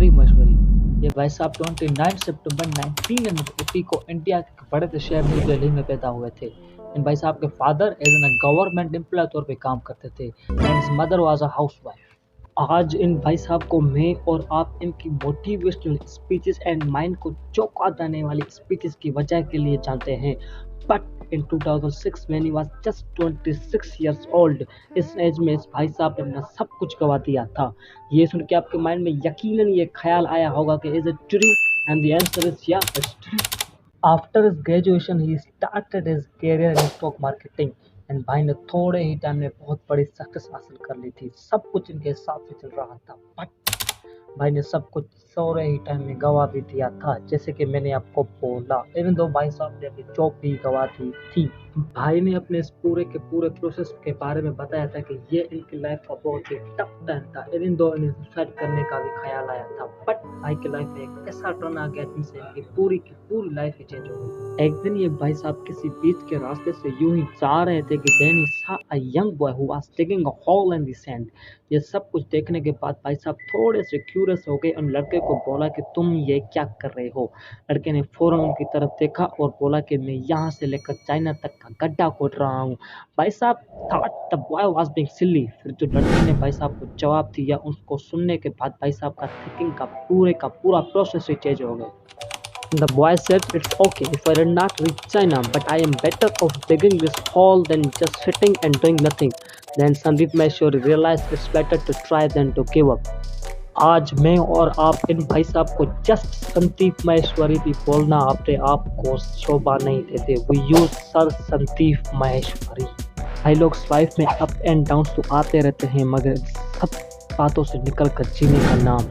संदीप महेश्वरी। ये भाई साहब 29 सितंबर 1980 को इंडिया के बड़े से शहर न्यू दिल्ली में पैदा हुए थे। इन भाई साहब के father as an government employ तौर पे काम करते थे and his mother was a housewife. आज इन भाई साहब को मैं और आप इनकी मोटिवेशनल स्पीचेस एंड माइंड को चौंका देने वाली स्पीचेस की वजह के लिए जानते हैं। But in 2006 when he was just 26 years old, इस एज में इस भाई साहब ने अपना सब कुछ गवा दिया था। ये सुन के आपके माइंड में यकीनन ये ख्याल आया होगा कि is it true, and the answer is yeah, it's true. After his graduation he started his career in stock marketing and भाई ने थोड़े ही टाइम में बहुत बड़ी सक्सेस हासिल कर ली थी। सब कुछ इनके हिसाब से चल रहा था, बट भाई ने सब कुछ थोड़े ही टाइम में गवा भी दिया था। जैसे कि मैंने आपको बोला, इवन दो भाई साहब ने अपनी जॉब भी गवा दी थी। भाई ने अपने इस पूरे के पूरे प्रोसेस के बारे में बताया था कि ये इनकी लाइफ का बहुत ही टफ टाइम था, इवन दो इन्हें सुसाइड करने का भी ख्याल आया था। बट भाई की लाइफ में एक ऐसा टर्न आ गया जिनसे इनकी पूरी की पूरी लाइफ ही चेंज हो गई। एक दिन ये भाई साहब किसी बीच के रास्ते से यूं ही जा रहे थे कि then he saw a young boy who was digging a hole in the sand। ये सब कुछ देखने के बाद भाई साहब थोड़े से क्यूरियस हो गए और लड़के को बोला कि तुम ये क्या कर रहे हो। लड़के ने फौरन उनकी तरफ देखा और बोला कि मैं यहाँ से लेकर चाइना तक का गड्ढा खोद रहा हूँ। भाई साहब thought the boy was being silly. फिर जो लड़के ने भाई साहब को जवाब दिया, उसको सुनने के बाद भाई साहब का थिंकिंग का पूरा प्रोसेस ही चेंज हो गया। The boy said, "It's okay if I did not reach China, but I am better off digging this hole than just sitting and doing nothing." Then Sandeep Maheshwari realized it's better to try than to give up. आज मैं और आप इन भाई साहब को just Sandeep Maheshwari भी बोलना अपने आप को शोभा नहीं देते। We use sir Sandeep Maheshwari. भाई लोग लाइफ में अप एंड डाउन तो आते रहते हैं, मगर सब बातों से निकल कर जीने का नाम